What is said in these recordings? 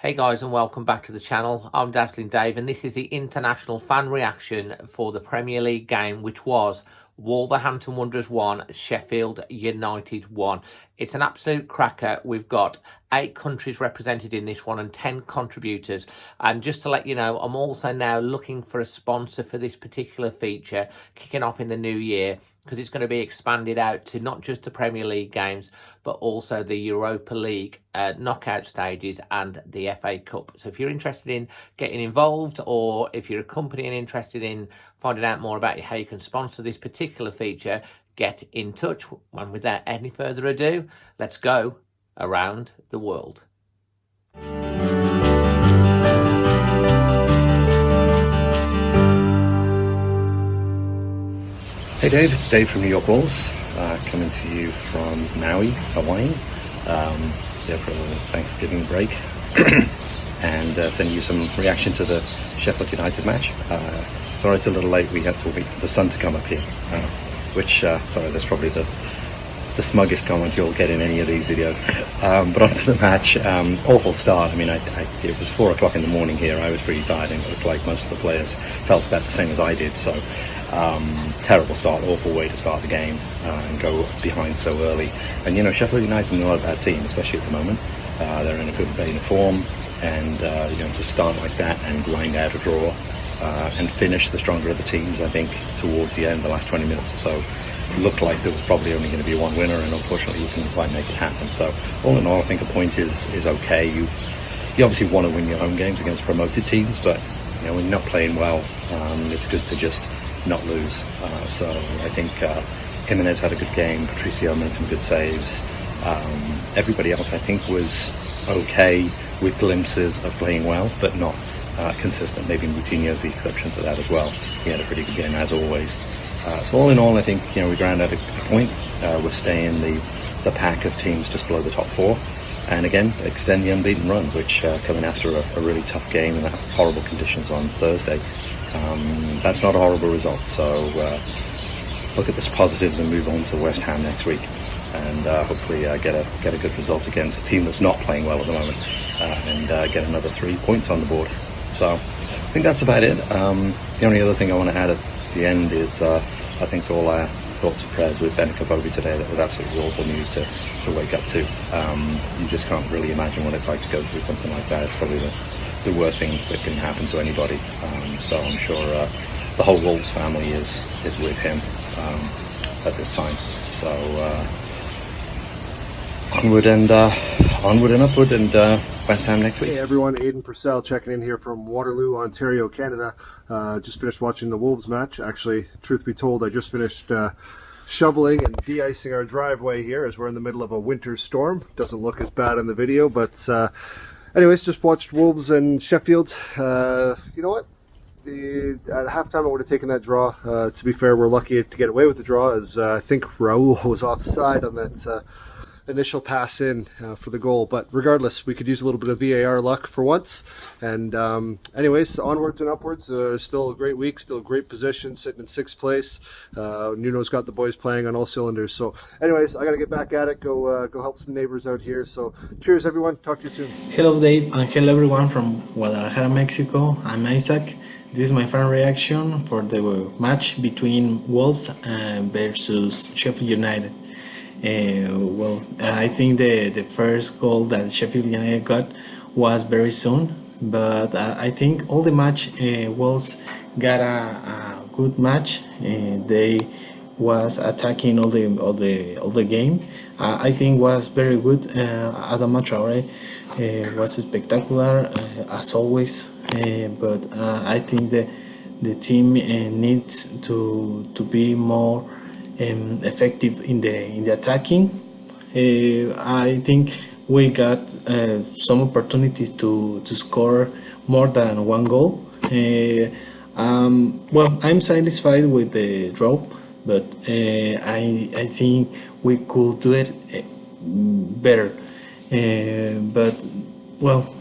Hey guys, and welcome back to the channel. I'm Dazzling Dave, and this is the international fan reaction for the Premier League game, which was Wolverhampton Wanderers 1, Sheffield United 1. It's an absolute cracker. We've got 8 countries represented in this one and 10 contributors. And just to let you know, I'm also now looking for a sponsor for this particular feature, kicking off in the new year, because it's going to be expanded out to not just the Premier League games, but also the Europa League knockout stages and the FA Cup. So if you're interested in getting involved, or if you're a company and interested in finding out more about how you can sponsor this particular feature, get in touch. And without any further ado, let's go around the world. Hey Dave, it's Dave from New York Wolves, coming to you from Maui, Hawaii, there for a Thanksgiving break, and sending you some reaction to the Sheffield United match. Sorry it's a little late, we had to wait for the sun to come up here, sorry, that's probably the smuggest comment you'll get in any of these videos. But onto the match, awful start. I mean, it was 4 o'clock in the morning here. I was pretty tired, and it looked like most of the players felt about the same as I did. So terrible start, awful way to start the game and go behind so early. And you know, Sheffield United are not a bad team, especially at the moment. They're in a good vein of form, and you know, to start like that and grind out a draw and finish the stronger of the teams, I think towards the end, the last 20 minutes or so, it looked like there was probably only going to be one winner, and unfortunately you couldn't quite make it happen. So all in all, I think a point is okay. You obviously want to win your home games against promoted teams, but you know, when you're not playing well, it's good to just not lose. So I think Jimenez had a good game, Patricio made some good saves, everybody else I think was okay with glimpses of playing well, but not consistent. Maybe Moutinho's the exception to that as well. He had a pretty good game as always. So all in all, I think, you know, we ground out a point. We're staying the pack of teams just below the top 4, and again extend the unbeaten run, which coming after a really tough game in horrible conditions on Thursday, that's not a horrible result. So look at the positives and move on to West Ham next week, and hopefully get a good result against a team that's not playing well at the moment, and get another 3 points on the board. So I think that's about it. The only other thing I want to add at the end is I think all our thoughts and prayers with Ben Kavobi today. That was absolutely awful news to wake up to. You just can't really imagine what it's like to go through something like that. It's probably the worst thing that can happen to anybody. So I'm sure the whole Wolves family is with him at this time. So onward and upward, and West Ham next week. Hey everyone, Aidan Purcell checking in here from Waterloo, Ontario, Canada. Just finished watching the Wolves match. Actually, truth be told, I just finished shoveling and de-icing our driveway here as we're in the middle of a winter storm. Doesn't look as bad in the video, but anyways, just watched Wolves and Sheffield. You know what? At halftime I would have taken that draw. To be fair, we're lucky to get away with the draw, as I think Raul was offside on that initial pass in for the goal. But regardless, we could use a little bit of VAR luck for once. And anyways, onwards and upwards. Still a great week, still a great position, sitting in 6th place. Nuno's got the boys playing on all cylinders. So anyways, I gotta get back at it, go help some neighbors out here. So cheers everyone, talk to you soon. Hello Dave, and hello everyone from Guadalajara, Mexico. I'm Isaac. This is my fan reaction for the match between Wolves versus Sheffield United. I think the first goal that Sheffield United got was very soon, but I think all the match Wolves got a good match. They was attacking all the game. I think was very good. Adama Traore was spectacular as always, but I think the team needs to be more effective in the attacking. I think we got some opportunities to score more than one goal. Well, I'm satisfied with the draw, but I think we could do it better. But well,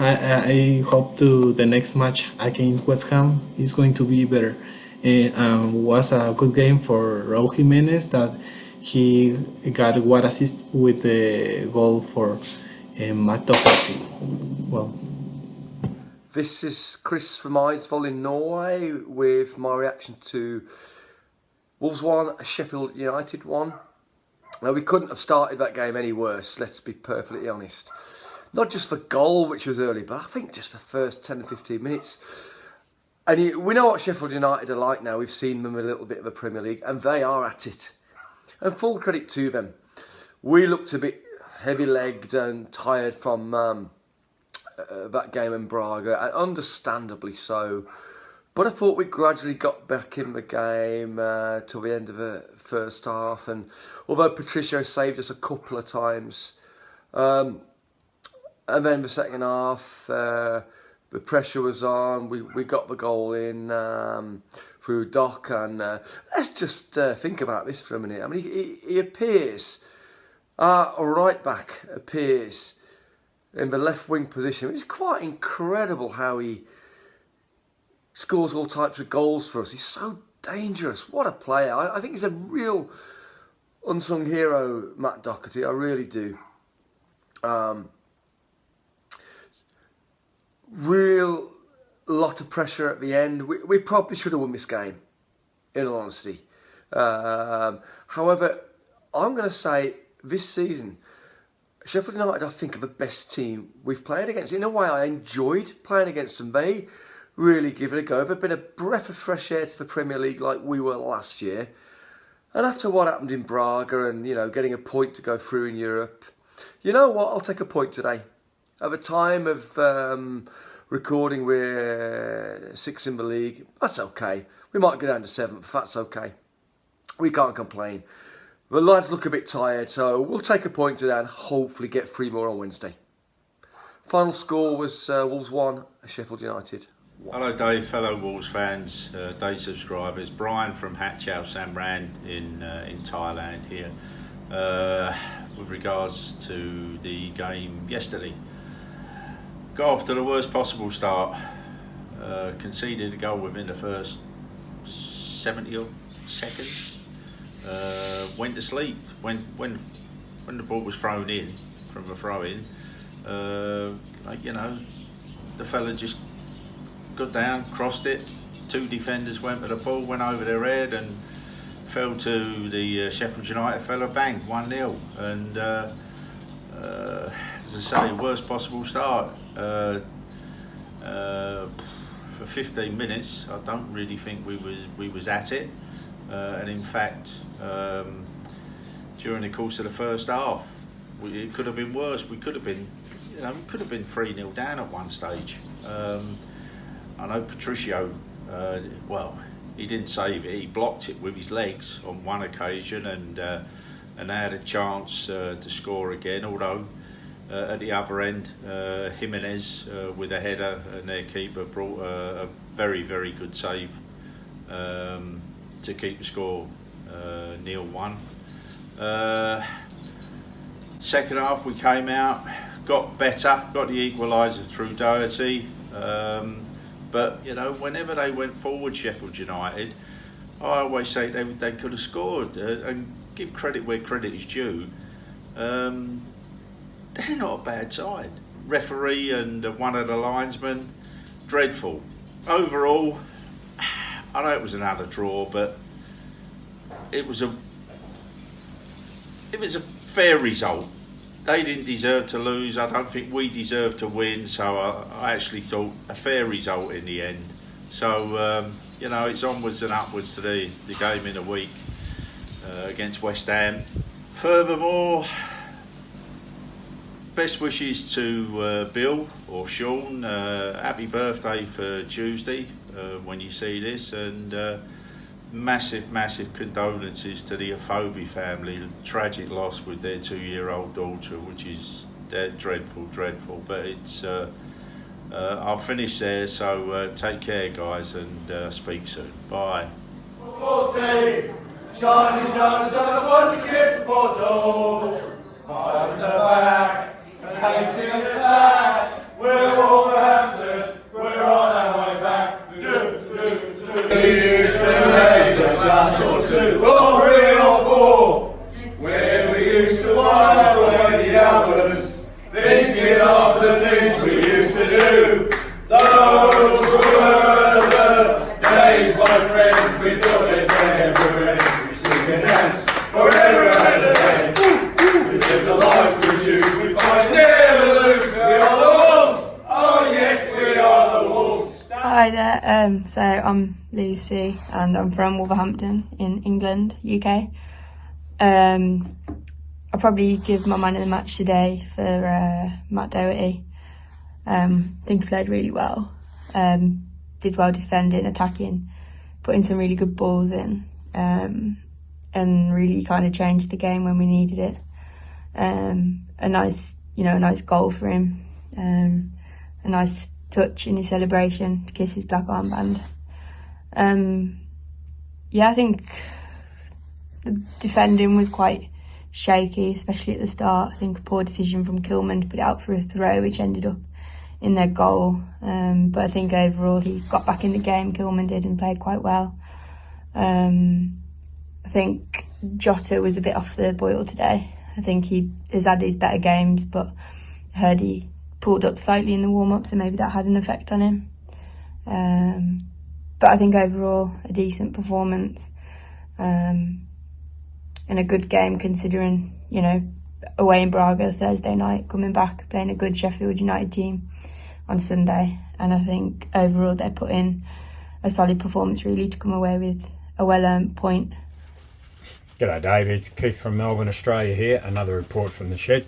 I hope to the next match against West Ham is going to be better. Was a good game for Raul Jimenez, that he got one assist with the goal for Matt Doherty. well. This is Chris from Eidsvoll in Norway with my reaction to Wolves 1, Sheffield United 1. Now, we couldn't have started that game any worse, let's be perfectly honest. Not just for goal, which was early, but I think just the first 10 to 15 minutes. And we know what Sheffield United are like now. We've seen them a little bit of the Premier League, and they are at it. And full credit to them. We looked a bit heavy-legged and tired from that game in Braga, and understandably so. But I thought we gradually got back in the game till the end of the first half. And although Patricio saved us a couple of times, and then the second half, the pressure was on. We got the goal in through Doc. And let's just think about this for a minute. I mean, he appears, a right back appears in the left wing position. It's quite incredible how he scores all types of goals for us. He's so dangerous. What a player. I think he's a real unsung hero, Matt Doherty. I really do. Real lot of pressure at the end. We probably should have won this game, in all honesty. However, I'm going to say this season, Sheffield United, I think, are the best team we've played against. In a way, I enjoyed playing against them. They really give it a go. They've been a breath of fresh air to the Premier League like we were last year. And after what happened in Braga and, getting a point to go through in Europe, you know what? I'll take a point today. At the time of recording, we're 6th in the league. That's okay. We might go down to 7th. That's okay. We can't complain. The lads look a bit tired, so we'll take a point today and hopefully get 3 more on Wednesday. Final score was Wolves 1, Sheffield United 1. Hello Dave, fellow Wolves fans, day subscribers. Brian from Hat Chau Samran in Thailand here. With regards to the game yesterday, got off to the worst possible start. Conceded a goal within the first 70 odd seconds. Went to sleep when the ball was thrown in from a throw in. The fella just got down, crossed it. 2 defenders went to the ball, went over their head and fell to the Sheffield United fella. Bang, 1-0. And as I say, worst possible start. For 15 minutes, I don't really think we was at it. And in fact, during the course of the first half, it could have been worse. We could have been 3-0 down at one stage. I know Patricio, he didn't save it. He blocked it with his legs on one occasion, and had a chance to score again. Although at the other end, Jimenez with a header, and their keeper brought a very, very good save to keep the score 0-1. Second half we came out, got better, got the equaliser through Doherty. But whenever they went forward, Sheffield United, I always say they could have scored. And give credit where credit is due. They're not a bad side. Referee and one of the linesmen, dreadful. Overall, I know it was another draw, but it was a fair result. They didn't deserve to lose. I don't think we deserved to win. So I actually thought a fair result in the end. So it's onwards and upwards to the game in a week against West Ham. Furthermore, best wishes to Bill or Sean. Happy birthday for Tuesday when you see this, and massive condolences to the Afobe family. Tragic loss with their 2-year-old daughter, which is dreadful. But it's I'll finish there. So take care, guys, and speak soon. Bye. Football team, Chinese owners on a wonderkid bottle. Five in the back, pacing attack. We're Wolverhampton, we're on our way back. We used to raise a glass or 2, or 3 or 4, where we used to while away the hours, thinking of the things we used Hi there, so I'm Lucy and I'm from Wolverhampton in England, UK. I'll probably give my man of the match today for Matt Doherty. I think he played really well, did well defending, attacking, putting some really good balls in, and really kind of changed the game when we needed it. A nice goal for him, a nice touch in his celebration to kiss his black armband. I think the defending was quite shaky, especially at the start. I think a poor decision from Kilman to put it out for a throw, which ended up in their goal. But I think overall he got back in the game, Kilman did, and played quite well. I think Jota was a bit off the boil today. I think he has had his better games, but I heard he pulled up slightly in the warm-up, so maybe that had an effect on him. But I think overall a decent performance, and a good game considering, away in Braga Thursday night, coming back, playing a good Sheffield United team on Sunday. And I think overall they put in a solid performance really to come away with a well-earned point. G'day Dave, it's Keith from Melbourne, Australia here. Another report from the shed.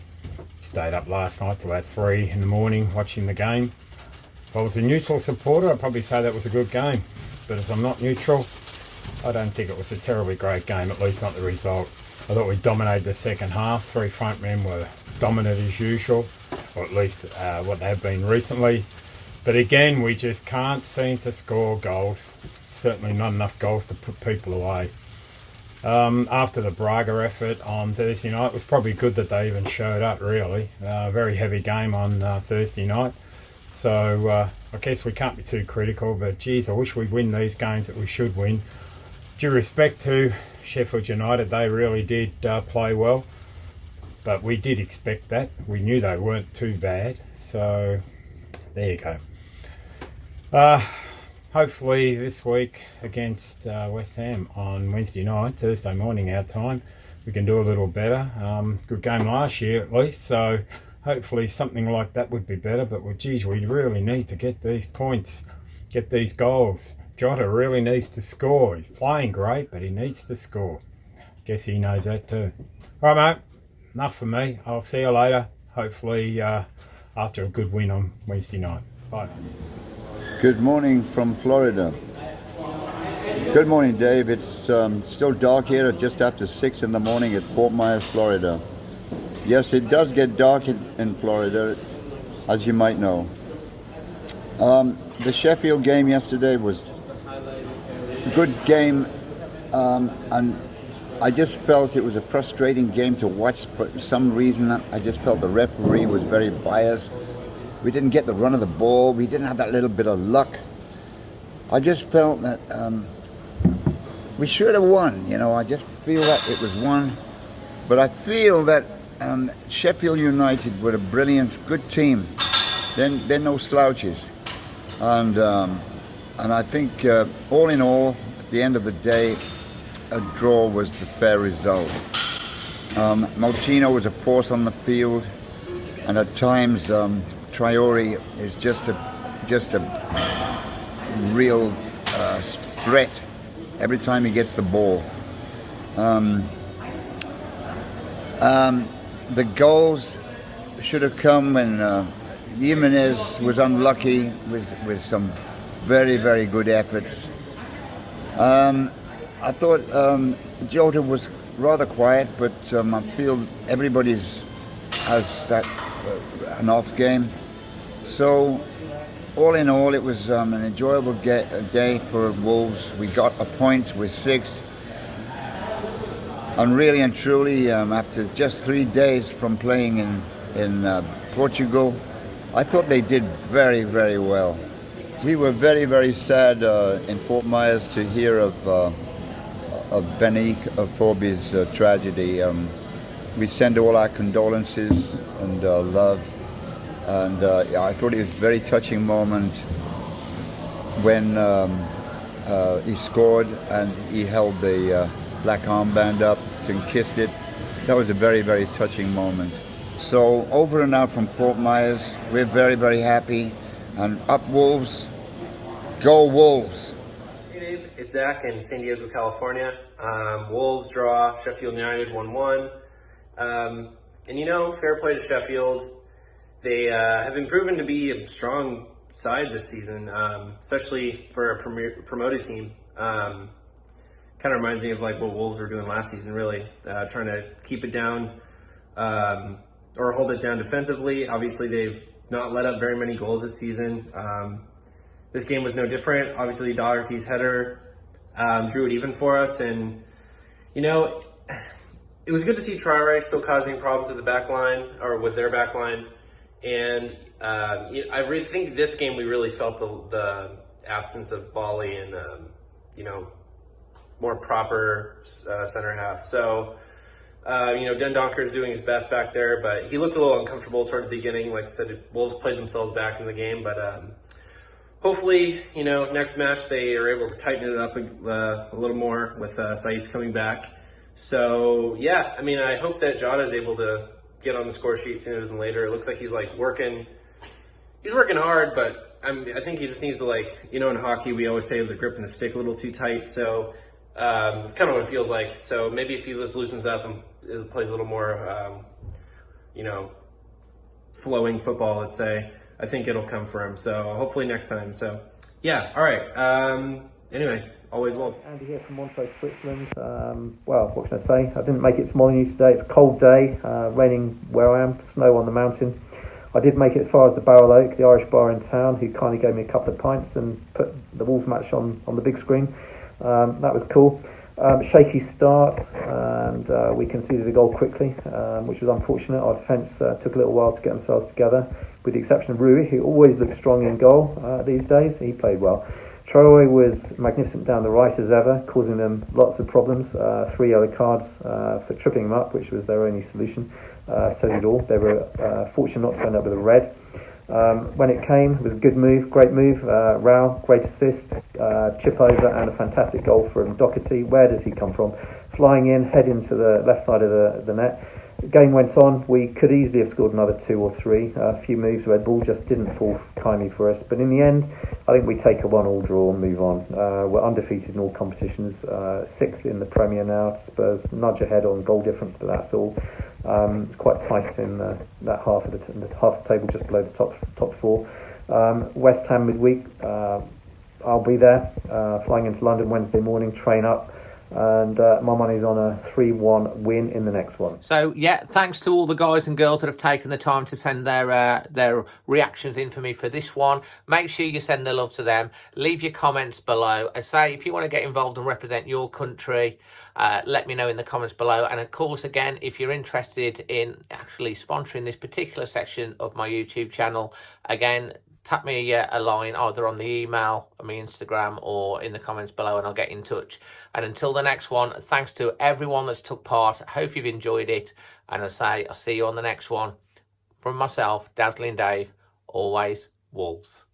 Stayed up last night till about 3 in the morning watching the game. If I was a neutral supporter, I'd probably say that was a good game. But as I'm not neutral, I don't think it was a terribly great game, at least not the result. I thought we dominated the second half. 3 front men were dominant as usual, or at least what they have been recently. But again, we just can't seem to score goals. Certainly not enough goals to put people away. After the Braga effort on Thursday night, it was probably good that they even showed up, really. Very heavy game on Thursday night. So I guess we can't be too critical, but geez, I wish we'd win these games that we should win. Due respect to Sheffield United, they really did play well, but we did expect that. We knew they weren't too bad, so there you go. Hopefully this week against West Ham on Wednesday night, Thursday morning our time, we can do a little better. Good game last year at least, so hopefully something like that would be better. But well, geez, we really need to get these points, get these goals. Jota really needs to score. He's playing great, but he needs to score. Guess he knows that too. All right, mate, enough for me. I'll see you later, hopefully after a good win on Wednesday night. Bye. Good morning from Florida. Good morning, Dave. It's still dark here at just after 6 in the morning at Fort Myers, Florida. Yes, it does get dark in Florida, as you might know. The Sheffield game yesterday was a good game, and I just felt it was a frustrating game to watch for some reason. I just felt the referee was very biased. We didn't get the run of the ball. We didn't have that little bit of luck. I just felt that we should have won. I just feel that it was won. But I feel that Sheffield United were a brilliant, good team. They're no slouches. And I think all in all, at the end of the day, a draw was the fair result. Molineux was a force on the field, and at times Traore is just a real threat every time he gets the ball. The goals should have come when Jimenez was unlucky with some very, very good efforts. I thought Jota was rather quiet, but I feel everybody's has that an off game. So all in all, it was an enjoyable day for Wolves. We got a point, we're 6th. And really and truly, after just 3 days from playing in Portugal, I thought they did very, very well. We were very, very sad in Fort Myers to hear of Benik Forby's tragedy. We send all our condolences and love. And I thought it was a very touching moment when he scored and he held the black armband up and kissed it. That was a very, very touching moment. So over and out from Fort Myers, we're very, very happy. And up Wolves, Go Wolves! Hey Dave, it's Zach in San Diego, California. Wolves draw, Sheffield United 1-1. And you know, fair play to Sheffield. They have been proven to be a strong side this season, especially for a promoted team. Kind of reminds me of like what Wolves were doing last season, really, trying to keep it down or hold it down defensively. Obviously, they've not let up very many goals this season. This game was no different. Obviously, Doherty's header drew it even for us, and you know, it was good to see Traore still causing problems at the back line, or with their back line. And I really think this game we really felt the absence of Bali and you know, more proper center half. So you know, Dendonker's doing his best back there, but he looked a little uncomfortable toward the beginning. Like I said, Wolves played themselves back in the game, but hopefully, you know, next match they are able to tighten it up a little more with Saiss coming back. So yeah, I mean, I hope that Jota is able to get on the score sheet sooner than later. It looks like he's like working hard, but I think he just needs to, like, you know, in hockey we always say the grip and the stick a little too tight. So it's kind of what it feels like. So maybe if he just loosens up and plays a little more, you know, flowing football, let's say, I think it'll come for him. So hopefully next time. So yeah, all right. Anyway, always Wolves. Andy here from Montreux, Switzerland. Well, what can I say? I didn't make it to Molineux today. It's a cold day, raining where I am, snow on the mountain. I did make it as far as the Barrel Oak, the Irish bar in town, who kindly gave me a couple of pints and put the Wolves match on the big screen. That was cool. Shaky start, and we conceded a goal quickly, which was unfortunate. Our defence took a little while to get themselves together, with the exception of Rui, who always looks strong in goal these days. He played well. Traore was magnificent down the right as ever, causing them lots of problems. 3 yellow cards for tripping them up, which was their only solution. Says it all. They were fortunate not to end up with a red. When it came, it was a good move, great move. Rao, great assist, chip over, and a fantastic goal from Doherty. Where does he come from? Flying in, head into the left side of the net. The game went on. We could easily have scored another 2 or 3. A few moves where the ball just didn't fall kindly for us. But in the end, I think we take a 1-1 draw and move on. We're undefeated in all competitions. 6th in the Premier now. Spurs nudge ahead on goal difference, but that's all. It's quite tight in that half of the table, just below the top 4. West Ham midweek. I'll be there, flying into London Wednesday morning, train up. And my money's on a 3-1 win in the next one. So yeah, thanks to all the guys and girls that have taken the time to send their reactions in for me for this one. Make sure you send the love to them. Leave your comments below. I say, if you want to get involved and represent your country, let me know in the comments below. And of course, again, if you're interested in actually sponsoring this particular section of my YouTube channel, again, tap me a line either on the email, on my Instagram, or in the comments below, and I'll get in touch. And until the next one, thanks to everyone that's took part. I hope you've enjoyed it. And I say, I'll see you on the next one. From myself, Dazzling Dave, always Wolves.